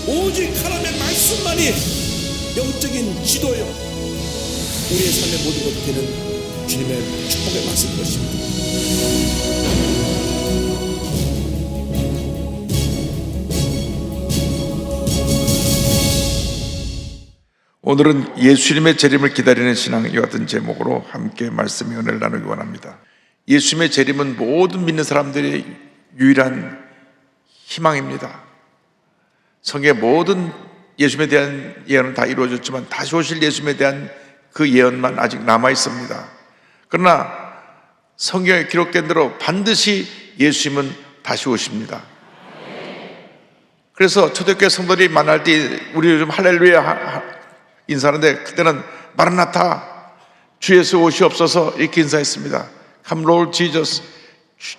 오직 하나님의 말씀만이 영적인 지도요, 우리의 삶의 모든 것들은 주님의 축복의 말씀인 것입니다. 오늘은 예수님의 재림을 기다리는 신앙, 이와 같은 제목으로 함께 말씀의 은혜를 나누기 원합니다. 예수님의 재림은 모든 믿는 사람들의 유일한 희망입니다. 성경의 모든 예수님에 대한 예언은 다 이루어졌지만 다시 오실 예수님에 대한 그 예언만 아직 남아 있습니다. 그러나 성경에 기록된 대로 반드시 예수님은 다시 오십니다. 그래서 초대교회 성도들이 만날 때 우리 요즘 할렐루야 인사하는데, 그때는 마라나타, 주 예수 오시옵소서 이렇게 인사했습니다. Come Lord Jesus,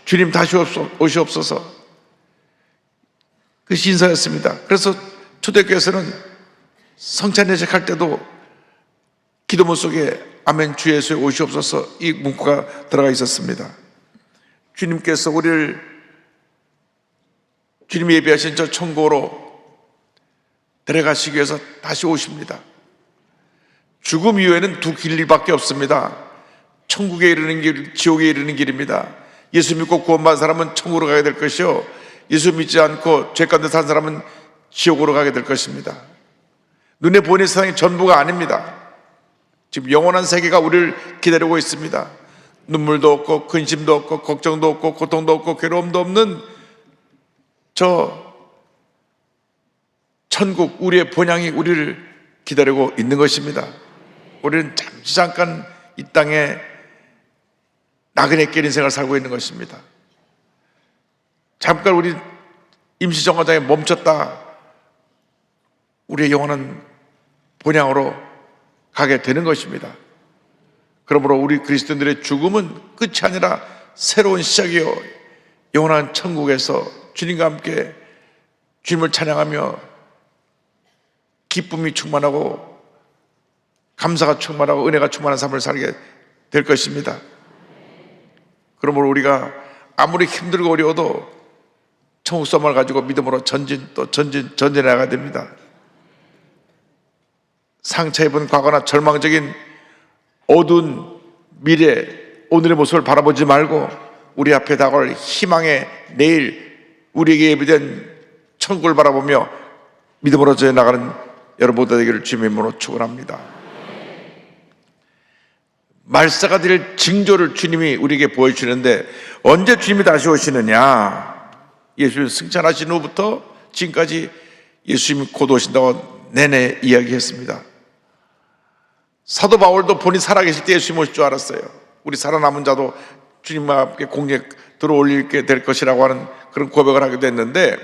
주님 다시 오시옵소서, 그것이 인사였습니다. 그래서 초대교회에서는 성찬 예식할 때도 기도문 속에 아멘 주 예수 오시옵소서 이 문구가 들어가 있었습니다. 주님께서 우리를 주님이 예비하신 저 천국으로 데려가시기 위해서 다시 오십니다. 죽음 이후에는 두 길밖에 없습니다. 천국에 이르는 길, 지옥에 이르는 길입니다. 예수 믿고 구원받은 사람은 천국으로 가게 될 것이요, 예수 믿지 않고 죄 가운데 산 사람은 지옥으로 가게 될 것입니다. 눈에 보이는 세상이 전부가 아닙니다. 지금 영원한 세계가 우리를 기다리고 있습니다. 눈물도 없고 근심도 없고 걱정도 없고 고통도 없고 괴로움도 없는 저 천국, 우리의 본향이 우리를 기다리고 있는 것입니다. 우리는 잠깐 이 땅에 나그네 길 인생을 살고 있는 것입니다. 잠깐 우리 임시정거장에 멈췄다 우리의 영혼은 본향으로 가게 되는 것입니다. 그러므로 우리 그리스도인들의 죽음은 끝이 아니라 새로운 시작이요, 영원한 천국에서 주님과 함께 주님을 찬양하며 기쁨이 충만하고 감사가 충만하고 은혜가 충만한 삶을 살게 될 것입니다. 그러므로 우리가 아무리 힘들고 어려워도 천국 소망을 가지고 믿음으로 전진해 나가야 됩니다. 상처 입은 과거나 절망적인 어두운 미래, 오늘의 모습을 바라보지 말고 우리 앞에 다가올 희망의 내일, 우리에게 예비된 천국을 바라보며 믿음으로 전해 나가는 여러분 모두 되기를 주님의 이름으로 축원합니다. 말세가 될 징조를 주님이 우리에게 보여주시는데, 언제 주님이 다시 오시느냐? 예수님 승천하신 후부터 지금까지 예수님이 곧 오신다고 내내 이야기했습니다. 사도 바울도 본인 살아계실 때 예수님 오실 줄 알았어요. 우리 살아남은 자도 주님과 함께 공에 들어올리게 될 것이라고 하는 그런 고백을 하기도 했는데,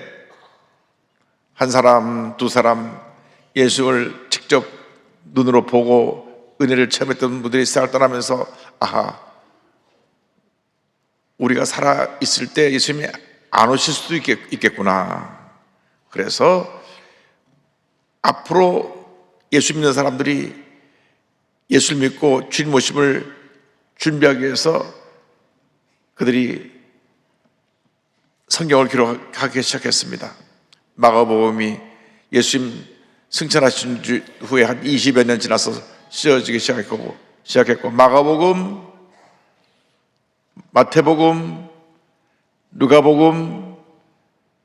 한 사람, 두 사람 예수를 직접 눈으로 보고 은혜를 체험했던 분들이 세상을 떠나면서, 아하, 우리가 살아있을 때 예수님이 안 오실 수도 있겠구나. 그래서 앞으로 예수 믿는 사람들이 예수를 믿고 주님 모심을 준비하기 위해서 그들이 성경을 기록하기 시작했습니다. 마가복음이 예수님 승천하신 후에 한 20여 년 지나서 쓰여지기 시작했고 마가복음, 마태복음, 누가복음,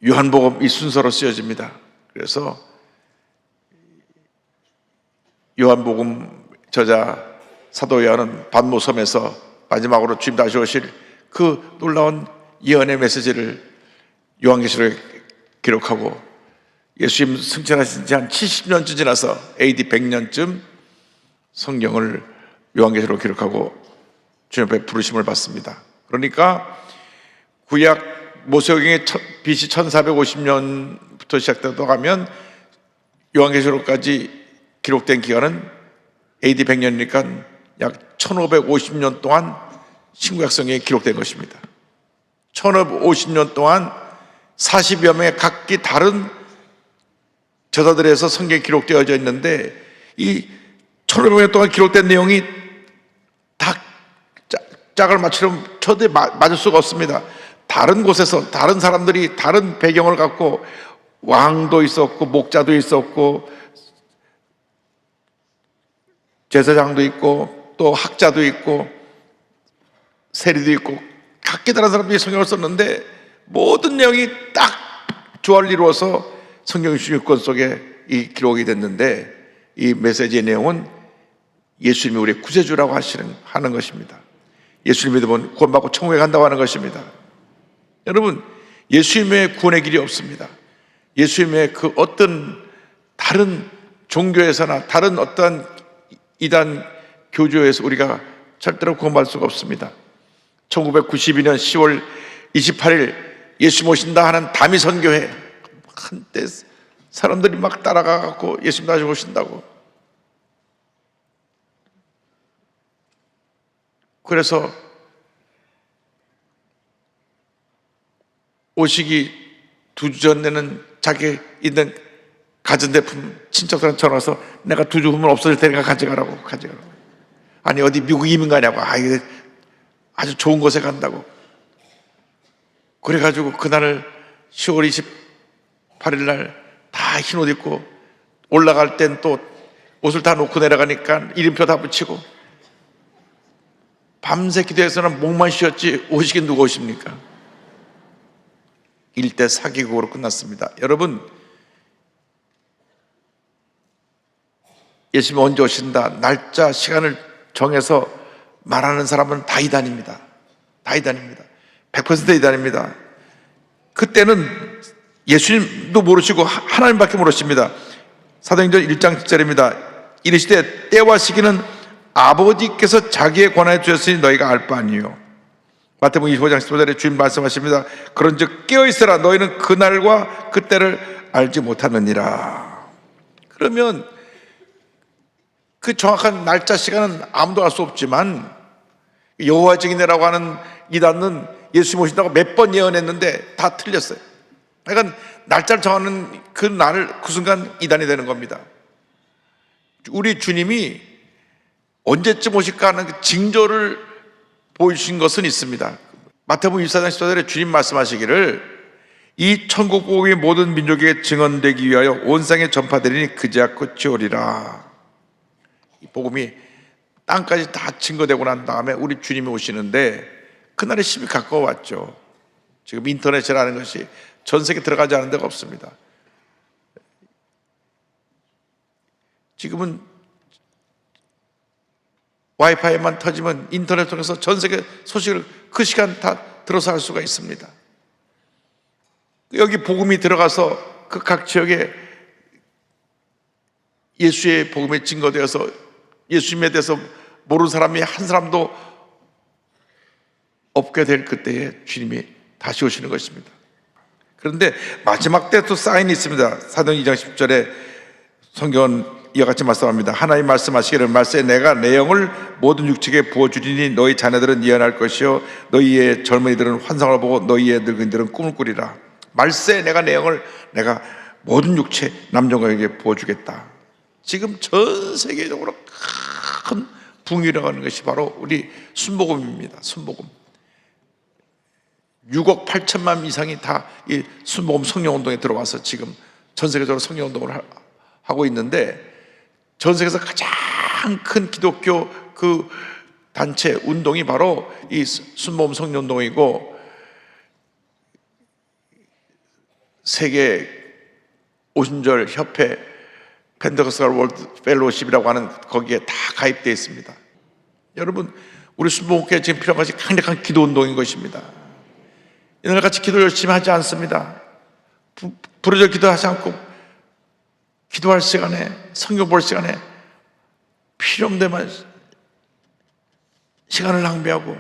요한복음 이 순서로 쓰여집니다. 그래서 요한복음 저자 사도 요한은 반모섬에서 마지막으로 주님 다시 오실 그 놀라운 예언의 메시지를 요한계시록에 기록하고, 예수님 승천하신 지 한 70년쯤 지나서 AD 100년쯤 성경을 요한계시록으로 기록하고 주님 앞에 부르심을 받습니다. 그러니까 구약 모세오경의 BC 1450년부터 시작되다 가면 요한계시록까지 기록된 기간은 AD 100년이니까 약 1550년 동안 신구약성경에 기록된 것입니다. 1550년 동안 40여 명의 각기 다른 저자들에서 성경에 기록되어져 있는데, 이 1500년 동안 기록된 내용이 다 짝을 맞추려면 절대 맞을 수가 없습니다. 다른 곳에서 다른 사람들이 다른 배경을 갖고 왕도 있었고 목자도 있었고 제사장도 있고 또 학자도 있고 세리도 있고 각기 다른 사람들이 성경을 썼는데 모든 내용이 딱 조화를 이루어서 성경 66권 속에 이 기록이 됐는데 이 메시지의 내용은 예수님이 우리의 구세주라고 하는 것입니다. 예수님 믿으면 구원받고 천국에 간다고 하는 것입니다. 여러분, 예수님의 구원의 길이 없습니다. 예수님의 그 어떤 다른 종교에서나 다른 어떤 이단 교조에서 우리가 절대로 구원받을 수가 없습니다. 1992년 10월 28일 예수님 오신다 하는 다미선교회, 한때 사람들이 막 따라가고 예수님 다시 오신다고. 그래서 오시기 2주 전에는 자기 있는 가전제품 친척들한테 전화 와서 내가 2주 후면 없어질 테니까 가져가라고. 아니 어디 미국 이민 가냐고. 이게 아주 좋은 곳에 간다고. 그래가지고 그날을 10월 28일 날 다 흰 옷 입고 올라갈 땐 또 옷을 다 놓고 내려가니까 이름표 다 붙이고 밤새 기도해서는 목만 쉬었지 오시긴 누가 오십니까? 일대 사기극으로 끝났습니다. 여러분, 예수님이 언제 오신다 날짜 시간을 정해서 말하는 사람은 다 이단입니다. 다 이단입니다. 100% 이단입니다. 그때는 예수님도 모르시고 하나님밖에 모르십니다. 사도행전 1장 10절입니다. 이르시되 때와 시기는 아버지께서 자기의 권한에 주셨으니 너희가 알 바 아니요. 마태복음 25장 15절에 주님 말씀하십니다. 그런즉 깨어있으라 너희는 그날과 그때를 알지 못하느니라. 그러면 그 정확한 날짜 시간은 아무도 알 수 없지만 여호와 증인이라고 하는 이단은 예수님 오신다고 몇 번 예언했는데 다 틀렸어요. 그러니까 날짜를 정하는 그 날을 그 순간 이단이 되는 겁니다. 우리 주님이 언제쯤 오실까 하는 그 징조를 보여주신 것은 있습니다. 마태복음 24장 14절에 주님 말씀하시기를 이 천국 복음이 모든 민족에게 증언되기 위하여 온 세상에 전파되리니 그제야 끝이 오리라. 이 복음이 땅까지 다 증거되고 난 다음에 우리 주님이 오시는데 그날이 심히 가까워왔죠. 지금 인터넷이라는 것이 전 세계 들어가지 않은 데가 없습니다. 지금은 와이파이만 터지면 인터넷 통해서 전 세계 소식을 그 시간 다 들어서 할 수가 있습니다. 여기 복음이 들어가서 그 각 지역에 예수의 복음에 증거되어서 예수님에 대해서 모르는 사람이 한 사람도 없게 될 그때에 주님이 다시 오시는 것입니다. 그런데 마지막 때 또 사인이 있습니다. 사도행 2장 10절에 성경은 이와 같이 말씀합니다. 하나님 말씀하시기를 말세 내가 내 영을 모든 육체에 부어주리니 너희 자녀들은 예언할 것이요 너희의 젊은이들은 환상을 보고 너희의 늙은이들은 꿈을 꾸리라. 말세 내가 내 영을 내가 모든 육체 남녀에게 부어주겠다. 지금 전 세계적으로 큰 붕이라고 하는 것이 바로 우리 순복음입니다. 순복음. 6억 8천만 이상이 다 이 순복음 성령운동에 들어와서 지금 전 세계적으로 성령운동을 하고 있는데 전 세계에서 가장 큰 기독교 그 단체 운동이 바로 이 순복음 성령운동이고 세계 오순절 협회 펜테코스탈 월드 펠로우십이라고 하는 거기에 다 가입되어 있습니다. 여러분, 우리 순복음교회 지금 필요한 것이 강력한 기도 운동인 것입니다. 옛날같이 기도 열심히 하지 않습니다. 부르짖어 기도하지 않고 기도할 시간에 성경 볼 시간에 필요 없는 데만 시간을 낭비하고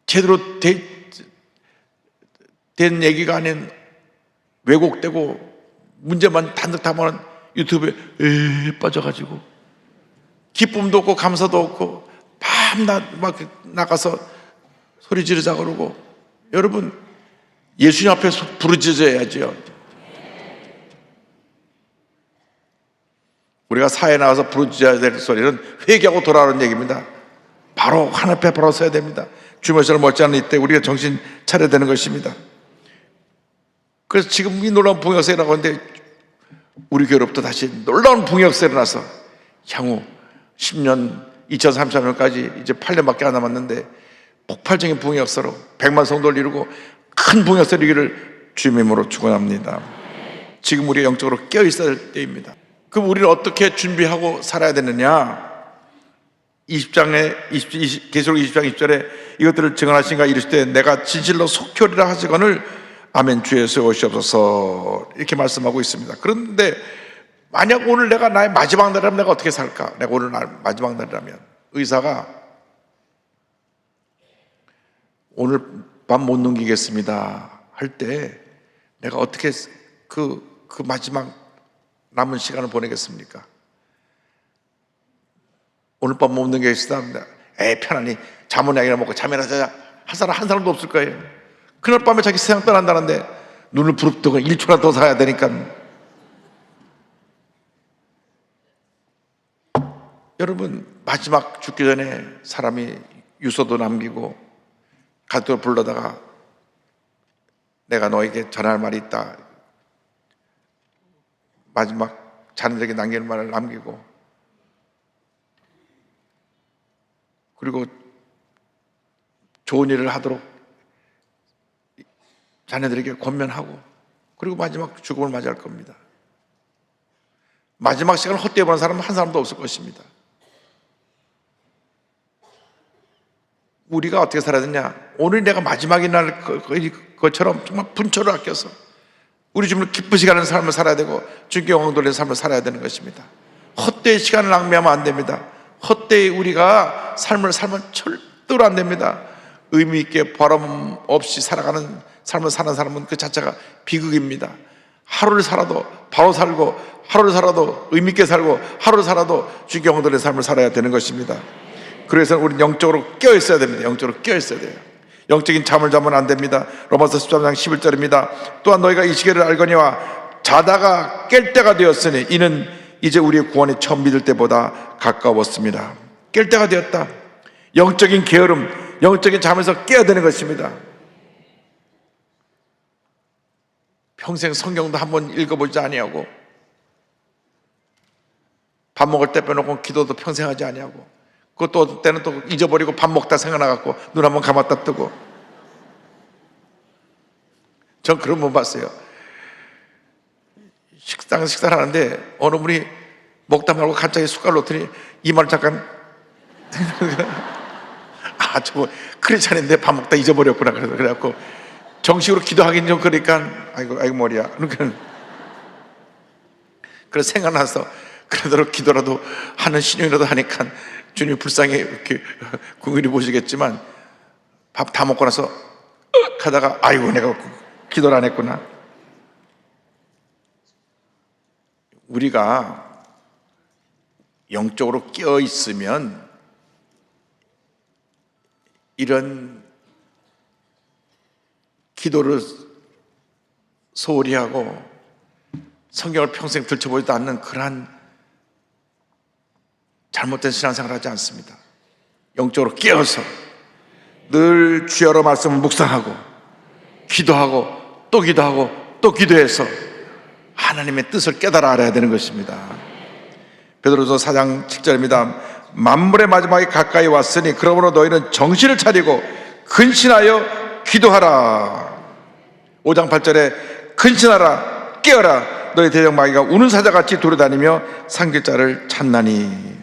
제대로 된 얘기가 아닌 왜곡되고 문제만 단독 담아놓은 유튜브에 빠져가지고 기쁨도 없고 감사도 없고 밤낮 막 나가서 소리 지르자 그러고. 여러분, 예수님 앞에서 부르짖어야죠. 우리가 사회에 나가서 부르짖어야 될 소리는 회개하고 돌아오는 얘기입니다. 바로 하늘 앞에 바로 서야 됩니다. 주말처럼 멀지 않은 이때 우리가 정신 차려야 되는 것입니다. 그래서 지금 이 놀라운 붕역사가 일어나고 있는데 우리 교회로부터 다시 놀라운 붕역사가 일어나서 향후 10년 2033년까지 이제 8년밖에 안 남았는데 폭발적인 붕역사로 100만 성도를 이루고 큰 붕역사를 이루기를 주님의 이름으로 축원합니다. 지금 우리가 영적으로 깨어 있어야 될 때입니다. 그럼 우리는 어떻게 준비하고 살아야 되느냐? 계시록 20장 20절에 이것들을 증언하신가 이르실 때 내가 진실로 속효리라 하시거늘 아멘 주 예수의 오시옵소서 이렇게 말씀하고 있습니다. 그런데 만약 오늘 내가 나의 마지막 날이라면 내가 어떻게 살까? 내가 오늘 마지막 날이라면 의사가 오늘 밤 못 넘기겠습니다 할 때 내가 어떻게 그 마지막 남은 시간을 보내겠습니까? 오늘 밤 못 넘기겠습니다. 편안히 자문약이나 먹고 잠이나 자자 할 사람 한 사람도 없을 거예요. 그날 밤에 자기 세상 떠난다는데 눈을 부릅뜨고 1초나 더 사야 되니까. 여러분 마지막 죽기 전에 사람이 유서도 남기고 가족을 불러다가 내가 너에게 전할 말이 있다. 마지막 자녀들에게 남길 말을 남기고 그리고 좋은 일을 하도록 자녀들에게 권면하고 그리고 마지막 죽음을 맞이할 겁니다. 마지막 시간을 헛되이 보는 사람은 한 사람도 없을 것입니다. 우리가 어떻게 살아야 되냐? 오늘 내가 마지막이 날 것처럼 정말 분초를 아껴서 우리 주님을 기쁘시게 하는 삶을 살아야 되고 주님께 영광 돌리는 삶을 살아야 되는 것입니다. 헛되이 시간을 낭비하면 안 됩니다. 헛되이 우리가 삶을 살면 절대로 안 됩니다. 의미 있게 보람 없이 살아가는 삶을 사는 사람은 그 자체가 비극입니다. 하루를 살아도 바로 살고 하루를 살아도 의미 있게 살고 하루를 살아도 주님께 영광 돌리는 삶을 살아야 되는 것입니다. 그래서 우리는 영적으로 깨어 있어야 됩니다. 영적으로 깨어 있어야 돼요. 영적인 잠을 자면 안 됩니다. 로마서 13장 11절입니다. 또한 너희가 이 시계를 알거니와 자다가 깰 때가 되었으니 이는 이제 우리의 구원이 처음 믿을 때보다 가까웠습니다. 깰 때가 되었다. 영적인 게으름, 영적인 잠에서 깨어야 되는 것입니다. 평생 성경도 한번 읽어보지 아니하고 밥 먹을 때 빼놓고 기도도 평생 하지 아니하고 그것도 때는 또 잊어버리고 밥 먹다 생각나갖고 눈 한번 감았다 뜨고. 전 그런 분 봤어요. 식사를 하는데 어느 분이 먹다 말고 갑자기 숟갈 놓더니 이마를 잠깐 저거 크리스찬인데 밥 먹다 잊어버렸구나. 그래갖고 정식으로 기도하긴 좀 그러니까 아이고 머리야. 그래서 생각나서 그래도 기도라도 하는 신용이라도 하니까 주님이 불쌍히 이렇게 궁일이 보시겠지만 밥 다 먹고 나서 하다가 아이고 내가 기도를 안 했구나. 우리가 영적으로 깨어 있으면 이런 기도를 소홀히 하고 성경을 평생 들춰보지도 않는 그러한 잘못된 신앙생활을 하지 않습니다. 영적으로 깨어서 늘 주여러 말씀을 묵상하고 기도하고 또 기도하고 또 기도해서 하나님의 뜻을 깨달아 알아야 되는 것입니다. 베드로서 4장 7절입니다. 만물의 마지막이 가까이 왔으니 그러므로 너희는 정신을 차리고 근신하여 기도하라. 5장 8절에 근신하라 깨어라 너희 대적 마귀가 우는 사자같이 돌아다니며 삼킬 자를 찾나니.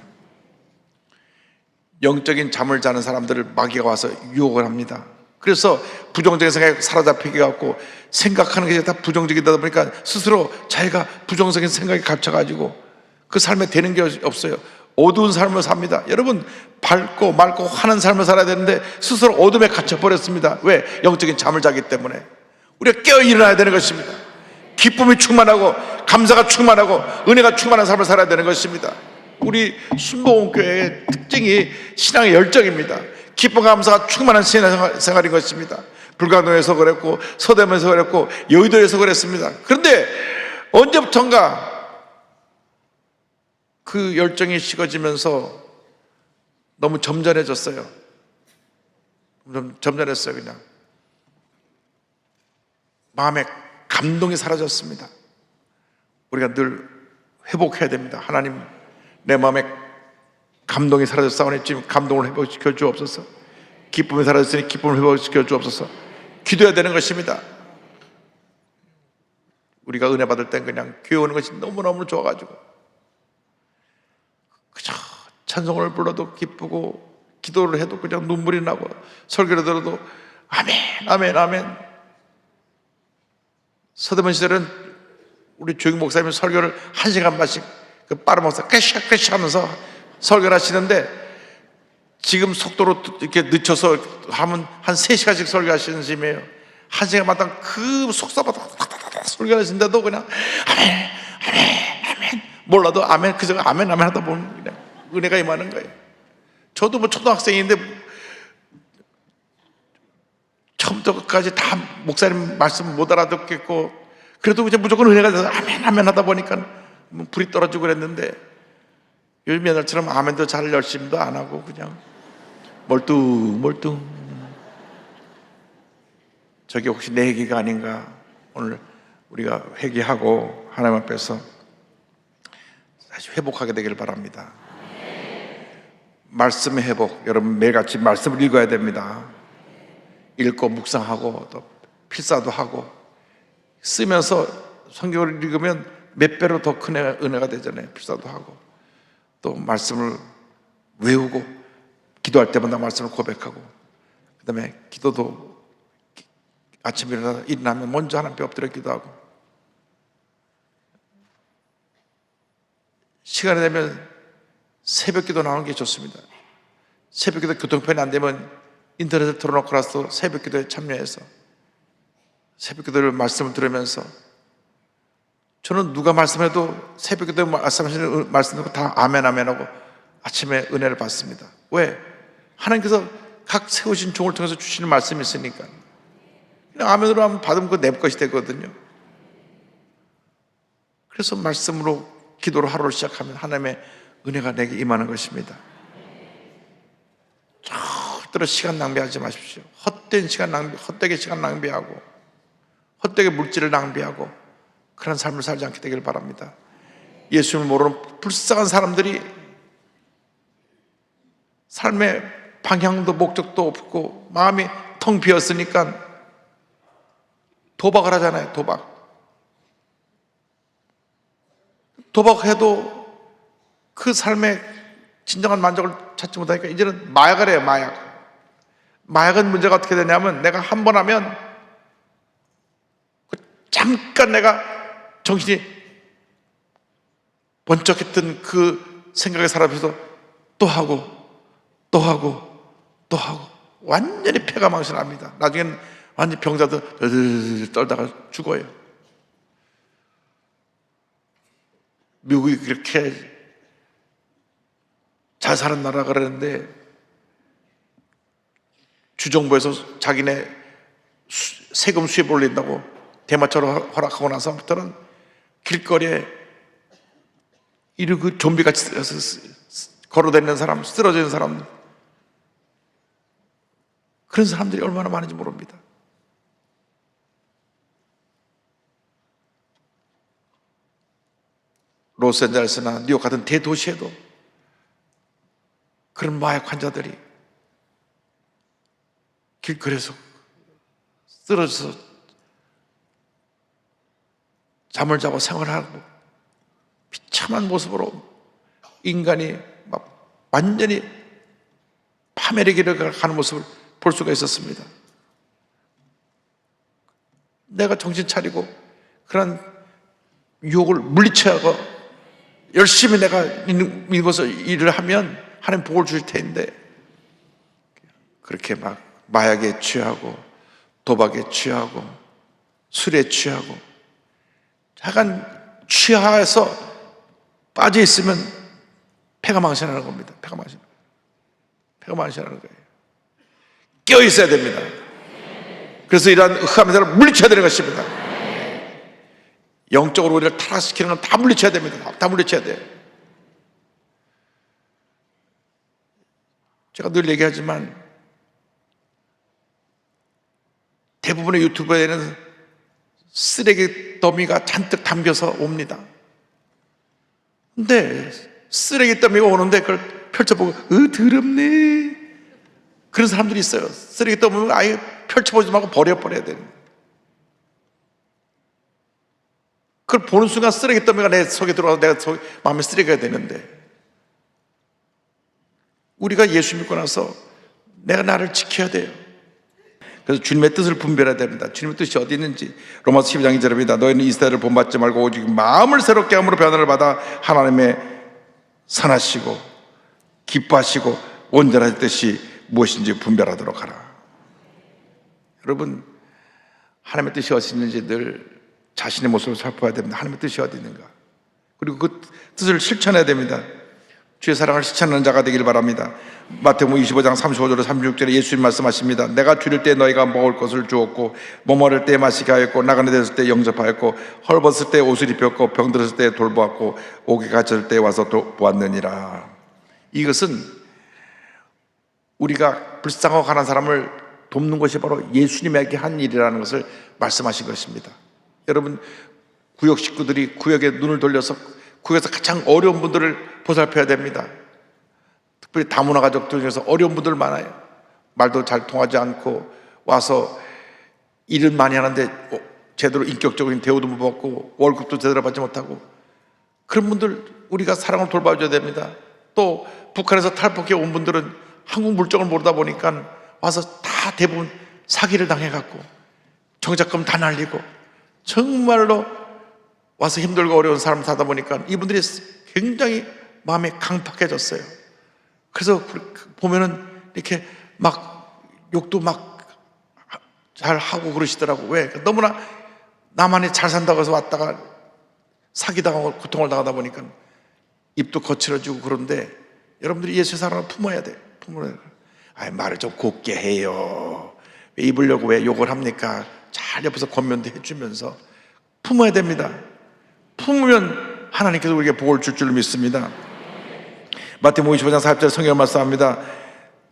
영적인 잠을 자는 사람들을 마귀가 와서 유혹을 합니다. 그래서 부정적인 생각에 사로잡히게 갖고 생각하는 게 다 부정적이다 보니까 스스로 자기가 부정적인 생각에 갇혀가지고 그 삶에 되는 게 없어요. 어두운 삶을 삽니다. 여러분 밝고 맑고 환한 삶을 살아야 되는데 스스로 어둠에 갇혀버렸습니다. 왜? 영적인 잠을 자기 때문에. 우리가 깨어 일어나야 되는 것입니다. 기쁨이 충만하고 감사가 충만하고 은혜가 충만한 삶을 살아야 되는 것입니다. 우리 순복음교회의 특징이 신앙의 열정입니다. 기쁨 감사가 충만한 신앙생활인 것입니다. 불가동에서 그랬고 서대문에서 그랬고 여의도에서 그랬습니다. 그런데 언제부턴가 그 열정이 식어지면서 너무 점잖해졌어요. 좀 점잖했어요. 그냥 마음에 감동이 사라졌습니다. 우리가 늘 회복해야 됩니다. 하나님, 내 마음에 감동이 사라졌사오니 지금 감동을 회복시켜 주옵소서. 기쁨이 사라졌으니 기쁨을 회복시켜 주옵소서. 기도해야 되는 것입니다. 우리가 은혜 받을 땐 그냥 교회 오는 것이 너무너무 좋아가지고 그저 찬송을 불러도 기쁘고 기도를 해도 그냥 눈물이 나고 설교를 들어도 아멘 아멘 아멘. 서대문 시절은 우리 조영 목사님이 설교를 1시간만씩 그 빠른 목사 깨시깨시 하면서 설교를 하시는데 지금 속도로 이렇게 늦춰서 하면 한 3시간씩 설교하시는 셈이에요. 1시간마다 그 속사마다 설교하신데도 그냥 아멘 아멘 아멘 몰라도 아멘 그저 아멘 아멘 하다 보면 그냥 은혜가 임하는 거예요. 저도 뭐 초등학생인데 처음부터 끝까지 다 목사님 말씀 못 알아듣겠고 그래도 이제 무조건 은혜가 돼서 아멘 아멘 하다 보니까 불이 떨어지고 그랬는데 요즘 옛날처럼 아멘도 잘 열심히도 안 하고 그냥 멀뚱멀뚱. 저게 혹시 내 얘기가 아닌가. 오늘 우리가 회개하고 하나님 앞에서 다시 회복하게 되길 바랍니다. 말씀의 회복, 여러분 매일같이 말씀을 읽어야 됩니다. 읽고 묵상하고 또 필사도 하고 쓰면서 성경을 읽으면 몇 배로 더 큰 은혜가 되잖아요. 필사도 하고 또 말씀을 외우고 기도할 때마다 말씀을 고백하고 그 다음에 기도도 아침에 일어나면 먼저 하나님 앞에 엎드려 기도하고 시간이 되면 새벽 기도 나오는 게 좋습니다. 새벽 기도 교통편이 안 되면 인터넷에 틀어놓고 나서 새벽 기도에 참여해서 새벽 기도를 말씀을 들으면서 저는 누가 말씀해도 새벽 기도에 말씀하시는 말씀 듣고 다 아멘 아멘 하고 아침에 은혜를 받습니다. 왜? 하나님께서 각 세우신 종을 통해서 주시는 말씀이 있으니까 그냥 아멘으로 하면 받으면 그거 내 것이 되거든요. 그래서 말씀으로 기도로 하루를 시작하면 하나님의 은혜가 내게 임하는 것입니다. 절대로 시간 낭비하지 마십시오. 헛된 시간 낭비, 헛되게 시간 낭비하고 헛되게 물질을 낭비하고 그런 삶을 살지 않게 되길 바랍니다. 예수님을 모르는 불쌍한 사람들이 삶의 방향도 목적도 없고 마음이 텅 비었으니까 도박을 하잖아요. 도박해도 그 삶의 진정한 만족을 찾지 못하니까 이제는 마약을 해요. 마약은 문제가 어떻게 되냐면 내가 한 번 하면 잠깐 내가 정신이 번쩍했던 그 생각에 사라져서 또 하고 완전히 폐가 망신합니다. 나중에는 완전히 병자도 떨다가 죽어요. 미국이 그렇게 잘 사는 나라가 그러는데 주정부에서 자기네 세금 수입 올린다고 대마초로 허락하고 나서부터는 길거리에 그 좀비같이 걸어다니는 사람, 쓰러지는 사람, 그런 사람들이 얼마나 많은지 모릅니다. 로스앤젤레스나 뉴욕 같은 대도시에도 그런 마약 환자들이 길거리에서 쓰러져서 잠을 자고 생활하고 비참한 모습으로 인간이 막 완전히 파멸의 길을 가는 모습을 볼 수가 있었습니다. 내가 정신 차리고 그런 유혹을 물리쳐야 하고 열심히 내가 믿어서 일을 하면 하나님 복을 주실 텐데 그렇게 막 마약에 취하고 도박에 취하고 술에 취하고 약간 취하에서 빠져 있으면 폐가 망신하는 겁니다. 폐가 망신하는 거예요. 깨어 있어야 됩니다. 그래서 이러한 흑암의 자를 물리쳐야 되는 것입니다. 영적으로 우리를 타락시키는 건 다 물리쳐야 됩니다. 다 물리쳐야 돼요. 제가 늘 얘기하지만 대부분의 유튜버에는 쓰레기 더미가 잔뜩 담겨서 옵니다. 근데 쓰레기 더미가 오는데 그걸 펼쳐보고 더럽네, 그런 사람들이 있어요. 쓰레기 더미를 아예 펼쳐보지 말고 버려야 되는 거예요. 그걸 보는 순간 쓰레기 더미가 내 속에 들어가서 내가 마음에 쓰레기가 되는데, 우리가 예수 믿고 나서 내가 나를 지켜야 돼요. 그래서 주님의 뜻을 분별해야 됩니다. 주님의 뜻이 어디 있는지. 로마서 12장 2절입니다. 너희는 이 세대를 본받지 말고 오직 마음을 새롭게 함으로 변화를 받아 하나님의 선하시고 기뻐하시고 온전하실 뜻이 무엇인지 분별하도록 하라. 여러분, 하나님의 뜻이 어디 있는지 늘 자신의 모습을 살펴야 됩니다. 하나님의 뜻이 어디 있는가. 그리고 그 뜻을 실천해야 됩니다. 주의 사랑을 실천하는 자가 되길 바랍니다. 마태복음 25장 35절로 36절에 예수님 말씀하십니다. 내가 줄일 때 너희가 먹을 것을 주었고, 머무를 때 마시게 하였고, 나가는 데 있을 때 영접하였고, 헐벗을 때 옷을 입혔고, 병들었을 때 돌보았고, 옥에 갇혔을 때 와서 보았느니라. 이것은 우리가 불쌍하고 가난한 사람을 돕는 것이 바로 예수님에게 한 일이라는 것을 말씀하신 것입니다. 여러분, 구역 식구들이 구역에 눈을 돌려서 구역에서 가장 어려운 분들을 보살펴야 됩니다. 특별히 다문화 가족들 중에서 어려운 분들 많아요. 말도 잘 통하지 않고 와서 일은 많이 하는데 제대로 인격적인 대우도 못 받고 월급도 제대로 받지 못하고, 그런 분들 우리가 사랑을 돌봐줘야 됩니다. 또 북한에서 탈북해 온 분들은 한국 물정을 모르다 보니까 와서 다 대부분 사기를 당해갖고 정착금 다 날리고 정말로 와서 힘들고 어려운 삶을 살다 보니까 이분들이 굉장히 마음이 강팍해졌어요. 그래서 보면은 이렇게 막 욕도 막 잘 하고 그러시더라고. 왜? 너무나 나만이 잘 산다고 해서 왔다가 사기당하고 고통을 당하다 보니까 입도 거칠어지고. 그런데 여러분들이 예수의 사랑을 품어야 돼. 품어야 돼. 말을 좀 곱게 해요. 왜 입으려고 왜 욕을 합니까? 잘 옆에서 권면도 해주면서 품어야 됩니다. 품으면 하나님께서 우리에게 복을 줄 줄 믿습니다. 마태복음 25장 40절 성경 말씀합니다.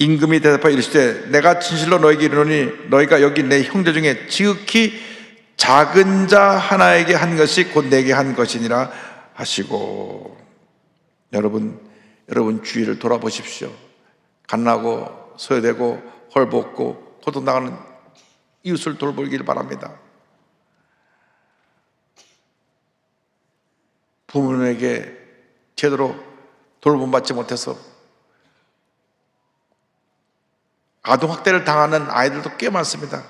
임금이 대답하여 이르시되 내가 진실로 너에게 이르노니 너희가 여기 내 형제 중에 지극히 작은 자 하나에게 한 것이 곧 내게 한 것이니라 하시고. 여러분 주위를 돌아보십시오. 갓나고 소외되고 헐벗고 고통당하는 이웃을 돌보길 바랍니다. 부모님에게 제대로 돌봄받지 못해서 아동학대를 당하는 아이들도 꽤 많습니다.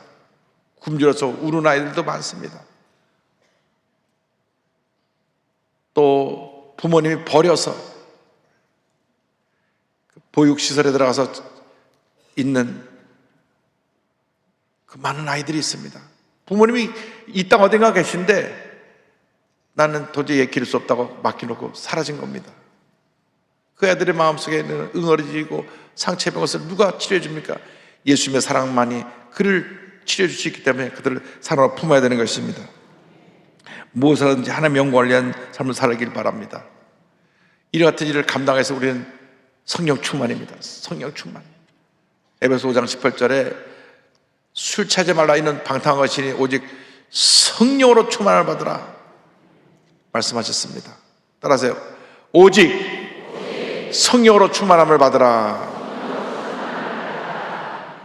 굶주려서 우는 아이들도 많습니다. 또 부모님이 버려서 보육시설에 들어가서 있는 그 많은 아이들이 있습니다. 부모님이 이 땅 어딘가 계신데 나는 도저히 기를 수 없다고 맡겨놓고 사라진 겁니다. 그 애들의 마음속에는 응어리지고 상처의 것을 누가 치료해 줍니까? 예수님의 사랑만이 그를 치료해 줄 수 있기 때문에 그들을 사랑으로 품어야 되는 것입니다. 무엇이든지 하나님의 영광을 위한 삶을 살길 바랍니다. 이와 같은 일을 감당해서 우리는 성령 충만입니다. 성령 충만. 에베소 5장 18절에 술 취하지 말라 이는 방탕한 것이니 오직 성령으로 충만을 받으라 말씀하셨습니다. 따라하세요. 오직 성령으로 충만함을 받으라.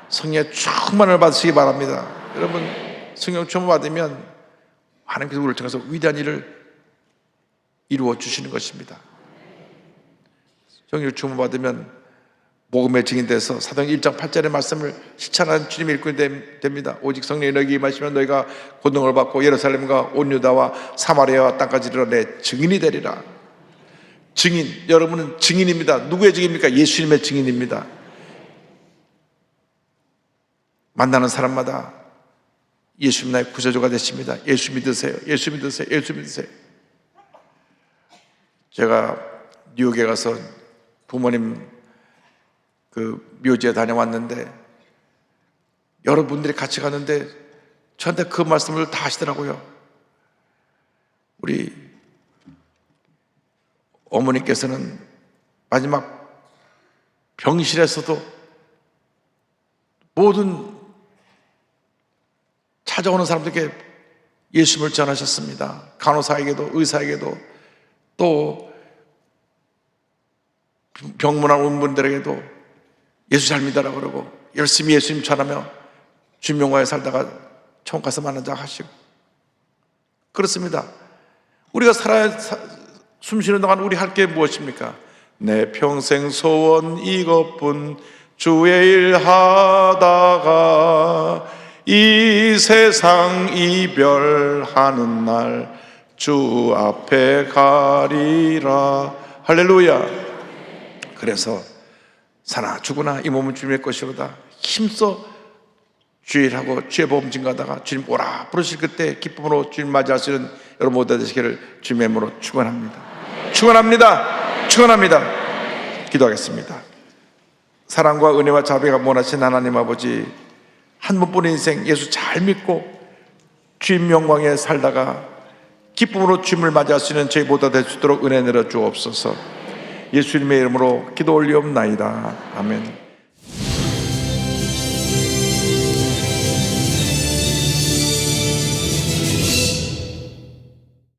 성령의 충만을 받으시기 바랍니다. 여러분, 성령 충만 받으면 하나님께서 우리를 통해서 위대한 일을 이루어 주시는 것입니다. 성령 충만 받으면 복음의 증인돼서 사도행 1장 8절의 말씀을 실천하는 주님의 일꾼이 됩니다. 오직 성령이 너희에게 임하시면 너희가 권능을 받고 예루살렘과 온 유다와 사마리아와 땅까지 이르러 내 증인이 되리라. 증인, 여러분은 증인입니다. 누구의 증인입니까? 예수님의 증인입니다. 만나는 사람마다 예수님 나의 구세주가 되십니다. 예수 믿으세요. 예수 믿으세요. 예수 믿으세요. 제가 뉴욕에 가서 부모님 그 묘지에 다녀왔는데 여러분들이 같이 갔는데 저한테 그 말씀을 다 하시더라고요. 우리 어머니께서는 마지막 병실에서도 모든 찾아오는 사람들에게 예수님을 전하셨습니다. 간호사에게도 의사에게도 또 병문안 분들에게도 예수 잘 믿어라 그러고 열심히 예수님 전하며 주님영광에 살다가 천국 가서 만난 자 하시고 그렇습니다. 우리가 숨쉬는 동안 우리 할 게 무엇입니까? 내 평생 소원 이것뿐 주의 일 하다가 이 세상 이별하는 날 주 앞에 가리라. 할렐루야. 그래서 사나 죽으나 이 몸은 주님의 것이로다 힘써 주의 일하고 주의 복음 증거하다가 주님 오라 부르실 그때 기쁨으로 주님 맞이할 수 있는 여러분 모두 되시기를 주님의 이름으로 축원합니다. 축원합니다. 축원합니다. 기도하겠습니다. 사랑과 은혜와 자비가 원하신 하나님 아버지, 한 번뿐인 인생 예수 잘 믿고 주님 영광에 살다가 기쁨으로 주님을 맞이할 수 있는 저희 모두 될 수 있도록 은혜 내려 주옵소서. 예수님의 이름으로 기도 올리옵나이다. 아멘.